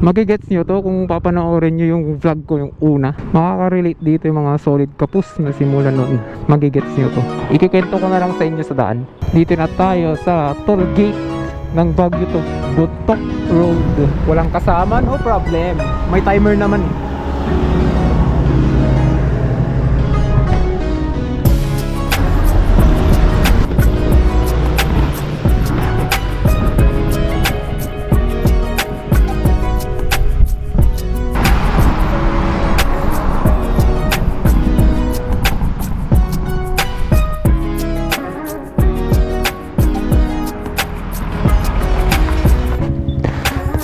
Magigets nyo to kung papanoorin nyo yung vlog ko yung una. Makaka-relate dito yung mga solid kapus na simula noon. Magigets nyo to. Ikikento ko na lang sa inyo sa daan. Dito na tayo sa toll gate ng Baguio to Butok Road. Walang kasama, no problem. May timer naman eh.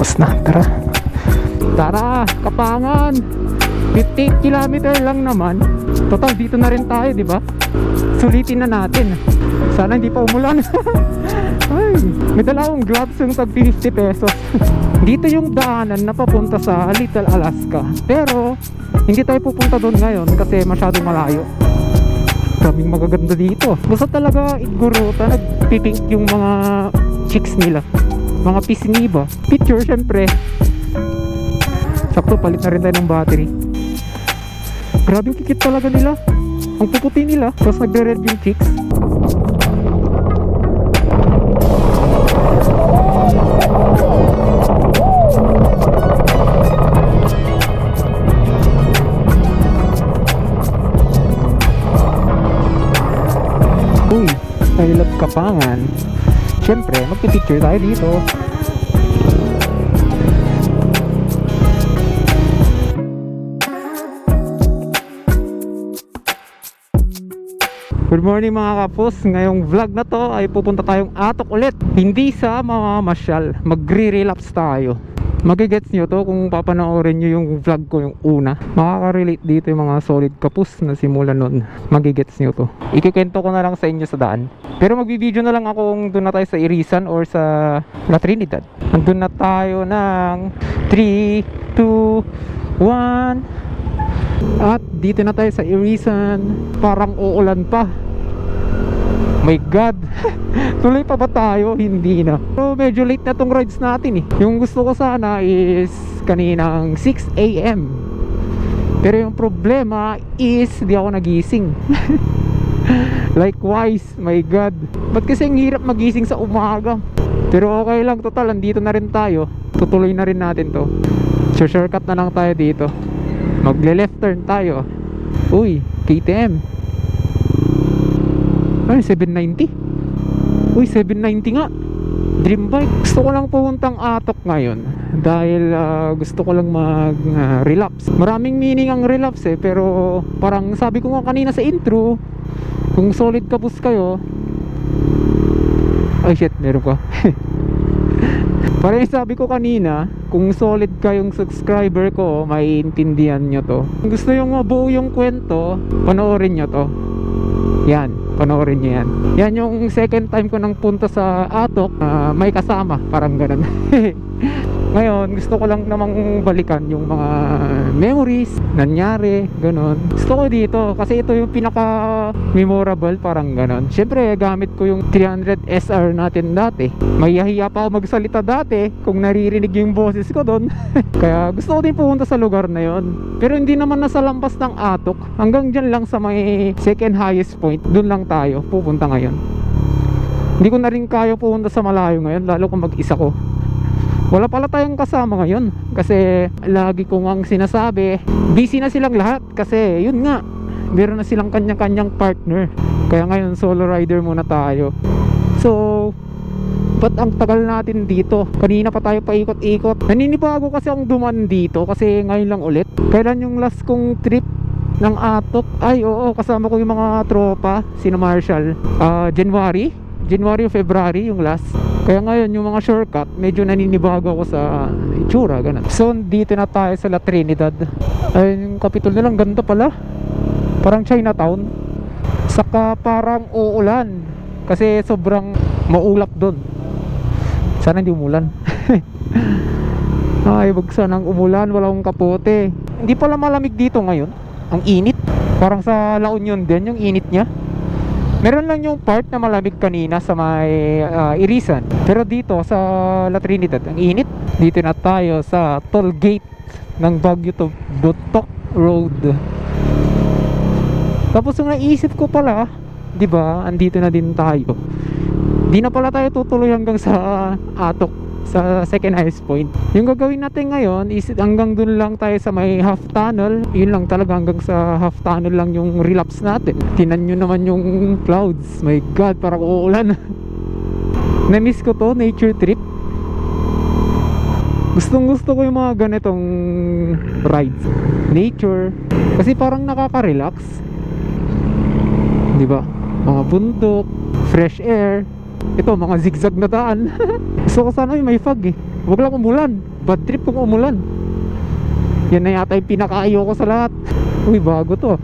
Tapos na, tara Kapangan, 58 kilometer lang naman. Total dito na rin tayo, di ba? Sulitin na natin. Sana hindi pa umulan. Ay, may dala akong gloves yung tag 50 pesos. Dito yung daanan na papunta sa Little Alaska, pero hindi tayo pupunta doon ngayon kasi masyadong malayo. Kaming magaganda dito. Basta talaga iguruta, nagpipink yung mga chicks nila, mga pisngi ba? Picture syempre. Sakto, palit na rin tayo ng battery. Grabe yung kikit talaga nila. Ang puputi nila. Tapos nagre-red yung chicks. Uy, I love Kapangan. Siyempre, magpipicture tayo dito. Good morning mga kapos. Ngayong vlog na to ay pupunta tayong Atok ulit. Hindi sa mamamasyal, magre-relapse tayo. Magigets nyo to kung papanoorin nyo yung vlog ko yung una. Makaka-relate dito yung mga solid kapus na simula nun. Magigets nyo to. Ikikento ko na lang sa inyo sa daan. Pero magbibideo na lang ako kung doon na tayo sa Irisan or sa La Trinidad. Andun na tayo ng 3, 2, 1. At dito na tayo sa Irisan. Parang uulan pa. My God. Tuloy pa ba tayo? Hindi na. Pero medyo late na tong rides natin eh. Yung gusto ko sana is kaninang 6 AM. Pero yung problema is di ako nagising. Likewise, my God. Ba't kasi ang hirap magising sa umaga? Pero okay lang, total, andito na rin tayo. Tutuloy na rin natin to. So shortcut na lang tayo dito. Magle-left turn tayo. Uy, KTM. Ay, 790. Uy, 790 nga. Dream bike. Gusto ko lang pumuntang Atok ngayon dahil gusto ko lang mag-relapse. Maraming meaning ang relapse eh, pero parang sabi ko nga kanina sa intro, kung solid kapus kayo. Ay shit, meron ka. Parang sabi ko kanina, kung solid kayong subscriber ko, maiintindihan nyo to. Kung gusto yung mabuo yung kwento, panoorin nyo to. Yan, panoorin nyo yan. Yan yung second time ko nang punta sa Atok, may kasama, parang ganun. Ngayon, gusto ko lang namang balikan yung mga memories, nangyari, ganun. Gusto ko dito, kasi ito yung pinaka-memorable, parang ganun. Siyempre, gamit ko yung 300 SR natin dati. Mahihiya pa ako magsalita dati kung naririnig yung boses ko doon. Kaya gusto ko din pumunta sa lugar na yon. Pero hindi naman nasa lampas ng Atok. Hanggang dyan lang sa may second highest point, doon lang tayo pupunta ngayon. Hindi ko na rin kaya pumunta sa malayo ngayon, lalo kung mag-isa ko. Wala pala tayong kasama ngayon kasi lagi kong ang sinasabi, busy na silang lahat kasi yun nga, meron na silang kanya-kanyang partner. Kaya ngayon solo rider muna tayo. So, ba't ang tagal natin dito? Kanina pa tayo paikot-ikot. Naninibago kasi akong duman dito kasi ngayon lang ulit. Kailan yung last kong trip ng Atok? Ay oo, kasama ko yung mga tropa, sina Marshall. January o February yung last. Kaya ngayon yung mga shortcut, medyo naninibago ako sa itsura, ganun. So dito na tayo sa La Trinidad. Ay, yung Capitol nilang ganda pala. Parang Chinatown. Saka parang uulan kasi sobrang maulap doon. Sana hindi umulan. Ay, wag sanang umulan, wala akong kapote. Hindi pala malamig dito ngayon. Ang init. Parang sa La Union din yung init niya. Meron lang yung part na malamig kanina sa may Irisan. Pero dito sa La Trinidad, ang init. Dito na tayo sa toll gate ng Baguio to Bontoc Road. Tapos yung naisip ko pala, di ba, andito na din tayo. Di na pala tayo tutuloy hanggang sa Atok, sa second highest point. Yung gagawin natin ngayon is hanggang dun lang tayo sa may half tunnel. Yun lang talaga, hanggang sa half tunnel lang yung relapse natin. Tinan nyo naman yung clouds. My God, parang uulan. Na-miss ko to, nature trip. Gustong gusto ko yung mga ganitong rides. Nature. Kasi parang nakaka-relax. Di ba? Mga bundok, fresh air. Ito, mga zigzag na daan. Gusto ko sana yung may fog eh. Huwag lang umulan. Bad trip kung umulan. Yan na yata yung pinakaayo ko sa lahat. Uy, bago to.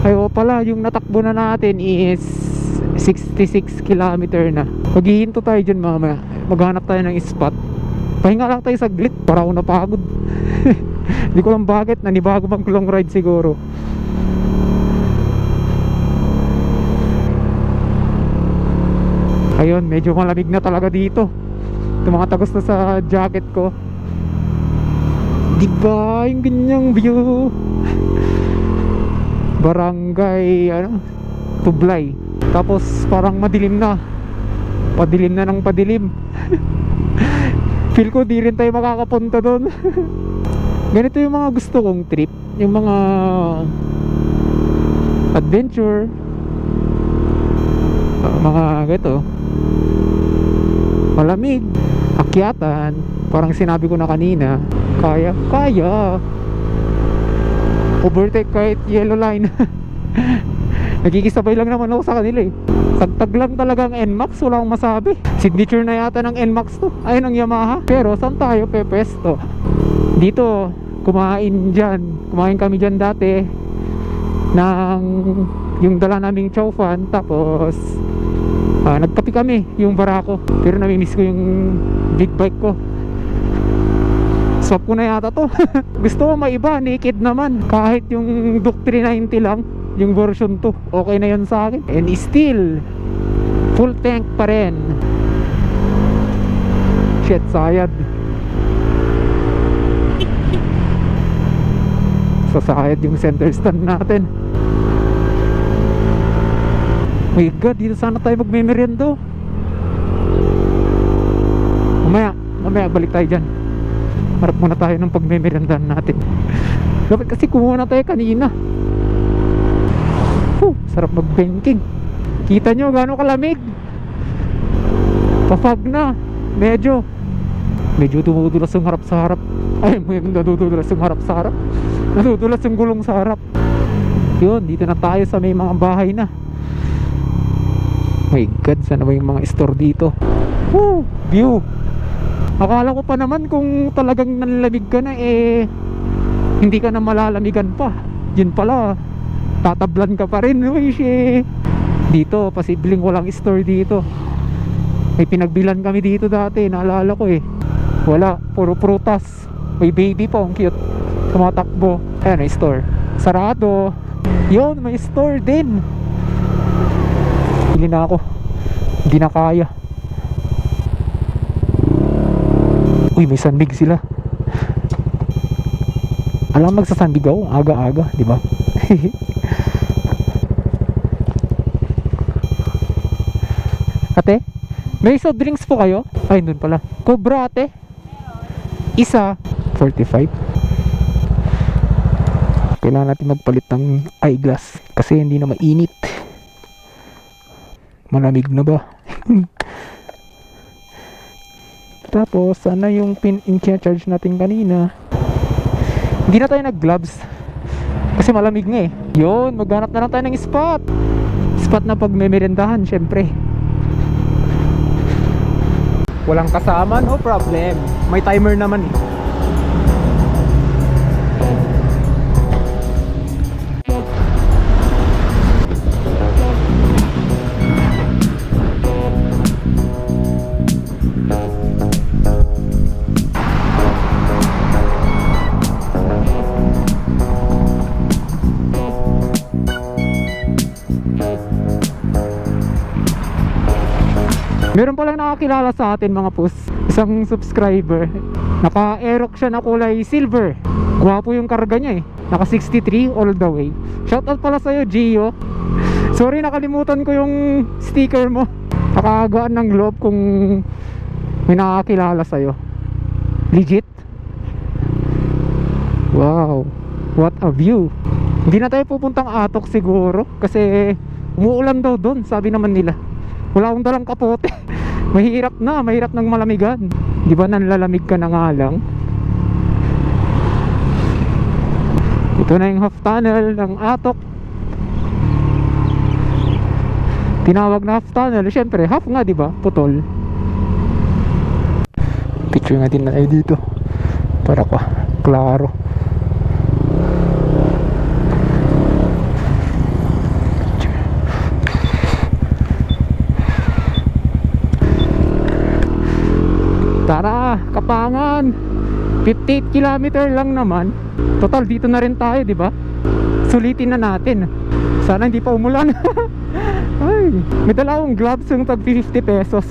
Ayo pala, yung natakbo na natin is 66 kilometer na. Maghihinto tayo dyan mamaya. Maghanap tayo ng spot. Pahinga lang tayo saglit para ako napagod. Hindi ko lang bakit, nanibago bang long ride siguro. Ayun, medyo malamig na talaga dito. Tumakatagos na sa jacket ko. Diba yung ganyang view? Barangay Tublay. Tapos parang madilim na. Padilim na ng padilim. Feel ko di rin tayo makakapunta doon. Ganito yung mga gusto kong trip. Yung mga adventure, mga ganito, malamig, akyatan. Parang sinabi ko na kanina, kaya overtake kahit yellow line. Nagkikisabay lang naman ako sa kanila eh. Tagtag lang talaga ang NMAX, wala akong masabi. Signature na yata ng NMAX to. Ayun ang Yamaha. Pero saan tayo pepesto? Dito, kumain kami dyan dati ng yung dala naming chow fan. Tapos nagkapi kami yung barako. Pero namimiss ko yung big bike ko. Swap ko na yata to. Gusto ko maiba, naked naman. Kahit yung Duke 390 lang, yung version 2, okay na yun sa akin. And still full tank pa rin. Shit, sayad. Sasayad yung center stand natin. My God, dito sana tayo magme-merienda. Mamaya balik tayo dyan. Harap muna tayo ng pagme-meriendahan natin. Dapat kasi kumuha na tayo kanina. Sarap mag-banking. Kita nyo gaano kalamig. Papag na. Medyo tumutulas yung harap sa harap. Ay, nadudulas yung harap sa harap. Nadudulas yung gulong sa harap. Yun, dito na tayo sa may mga bahay na. My God, sana ba yung mga store dito? View. Akala ko pa naman kung talagang nanlamig ka na hindi ka na malalamigan pa. Yun pala, tatablan ka pa rin. Dito, posibleng walang store dito. May pinagbilan kami dito dati, naalala ko wala, puro prutas. May baby pa, ang cute, tumatakbo. Ayan, may store. Sarado. Yun, may store din. Pili na ako. Hindi na kaya. Uy, may sandig sila. Alam, magsasandig ako aga-aga, di ba? Ate, may soft drinks po kayo? Ay, doon pala. Cobra, ate. Isa, 45. Kailangan natin magpalit ng eyeglass kasi hindi na mainit. Malamig na ba? Tapos, sana yung pin-in-charge natin kanina. Hindi na tayo nag-gloves kasi malamig nga Yun, maghanap na lang tayo ng spot. Spot na pag-memerendahan, syempre. Walang kasama, no problem. May timer naman Meron palang nakakilala sa atin mga pus, isang subscriber. Naka-Aerox siya na kulay silver. Gwapo yung karga niya eh. Naka 63 all the way. Shoutout pala sa'yo, Gio. Sorry, nakalimutan ko yung sticker mo. Nakagaan ng loob kung may nakakilala sa'yo. Legit. Wow, what a view. Hindi na tayo pupuntang Atok siguro kasi umuulan daw doon, sabi naman nila. Wala akong dalang kapote. Mahirap ng malamigan. Di ba nanlalamig ka na nga lang? Ito na yung half tunnel ng Atok. Tinawag na half tunnel, syempre half nga, di ba? Putol. Picture nga din na tayo dito para klaro. Tara, Kapangan. 58 kilometer lang naman. Total dito na rin tayo, di ba? Sulitin na natin. Sana hindi pa umulan. Ay, may dala akong gloves yung tag 50 pesos.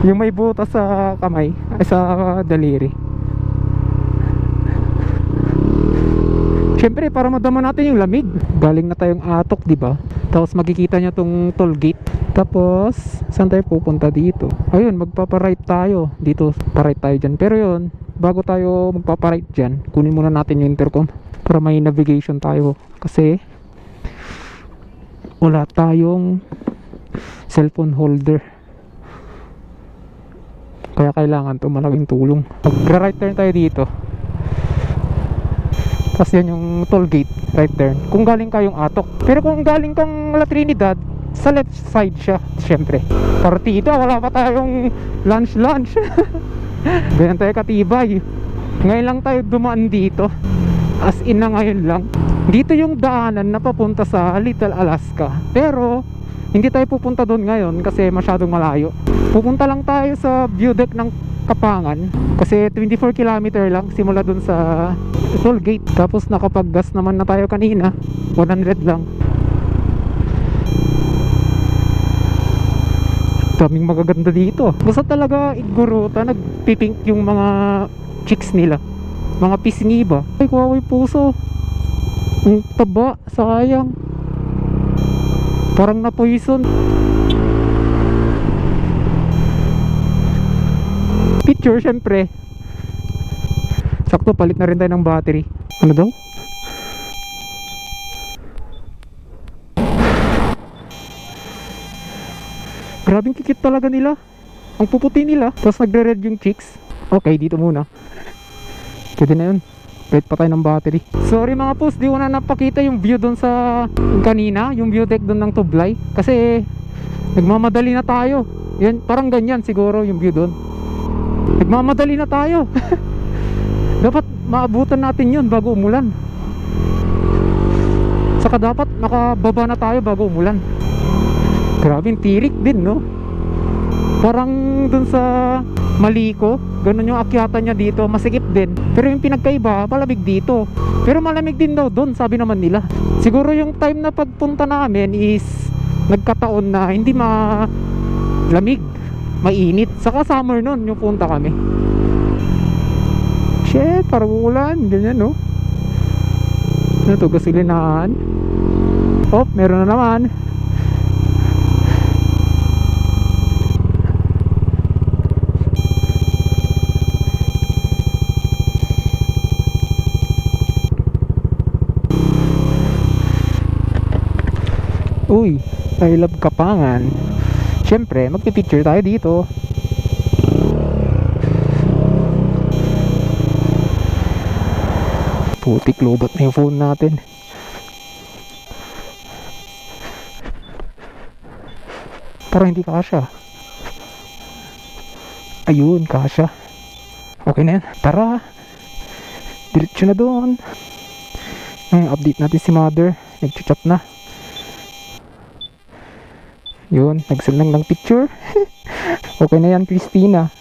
Yung may butas sa kamay, ay sa daliri. Siyempre para madama natin yung lamig. Galing na tayong Atok, di ba? Tapos makikita nyo tong toll gate. Tapos saan tayo pupunta dito? Ayun, magpapa-right tayo. Dito, pa-right tayo dyan. Pero yun, bago tayo magpapa-right dyan, kunin muna natin yung intercom para may navigation tayo. Kasi wala tayong cellphone holder. Kaya kailangan to, malaking tulong. Mag-right turn tayo dito. Tapos yan yung toll gate, right turn. Kung galing kayong Atok. Pero kung galing kang La Trinidad, sa left side siya, syempre. Partida, wala pa tayong lunch. Ganyan tayo katibay. Ngayon lang tayo dumaan dito. As in na ngayon lang. Dito yung daanan na papunta sa Little Alaska. Pero hindi tayo pupunta doon ngayon kasi masyadong malayo. Pupunta lang tayo sa view deck ng Kapangan kasi 24 kilometer lang simula doon sa toll gate. Tapos nakapag-gas naman na tayo kanina, 100 lang. Daming magaganda dito. Basta talaga Iguruta, nagpipink yung mga chicks nila, mga pisngiba. Ay, kawawa yung puso. Ang taba, sayang. Parang na-poison. Picture, syempre. Sakto, palit na rin tayo ng battery. Ano daw? Grabing kikit talaga nila. Ang puputi nila. Tapos nagre-red yung chicks. Okay, dito muna. Pwede na yun. Wait pa tayo ng battery. Sorry mga pus, di ko na napakita yung view doon sa kanina. Yung view deck doon ng Tublay. Kasi nagmamadali na tayo. Yan, parang ganyan siguro yung view doon. Nagmamadali na tayo. Dapat maabutan natin yun bago umulan. Saka dapat nakababa na tayo bago umulan. Grabing tirik din, no? Parang dun sa Maliko, ganun yung akyatan niya dito, masikip din. Pero yung pinagkaiba, malamig dito. Pero malamig din daw dun, sabi naman nila. Siguro yung time na pagpunta namin is nagkataon na hindi malamig, mainit. Saka summer nun yung punta kami. Shit, parang ulan, ganyan, no? Ano to, gasolinahan? Oh, meron na naman. Uy, I love Kapangan. Siyempre, magpipicture tayo dito. Putik, lobot na yung phone natin. Parang hindi kasya. Ayun, kasya. Okay na yan, tara. Diretso na doon. Update natin si mother. Nag-chat na. Yun, nag-send lang ng picture. Okay na yan, Christina.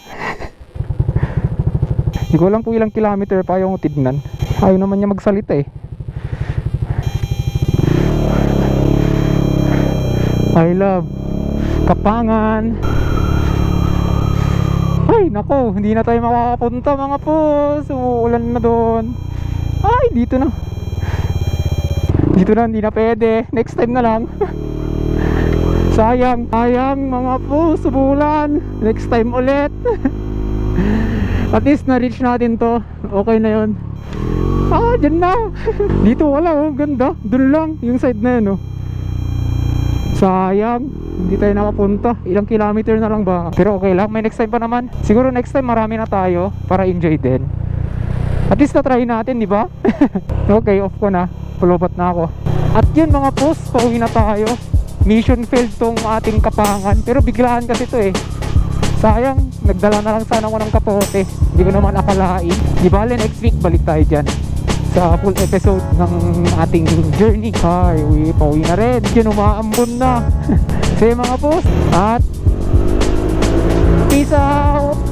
Hindi ko alam kung ilang kilometer pa yung tignan. Ayaw naman niya magsalita eh. I love Kapangan. Ay nako, hindi na tayo makakapunta mga boss. Umuulan na doon. Ay dito na. Dito na, hindi na pwede. Next time na lang. Sayang mga boss, umuulan. Next time ulit. At least na-reach natin to. Okay na yun. Dyan na. Dito wala, oh, ganda. Doon lang, yung side na yun, oh. Sayang, hindi tayo nakapunta. Ilang kilometer na lang ba? Pero okay lang, may next time pa naman. Siguro next time marami na tayo para enjoy din. At least na-try natin, di ba? Okay, off ko na. Pulubat na ako. At yun mga boss, pauwi na tayo. Mission failed tong ating Kapangan. Pero biglaan kasi to eh. Sayang, nagdala na lang sana ako ng kapote. Hindi ko naman akalain. Di bale, next week balik tayo dyan sa full episode ng ating journey. Ay, pauwi na rin. Yun, umaambon na. Sige mga boss. At peace out.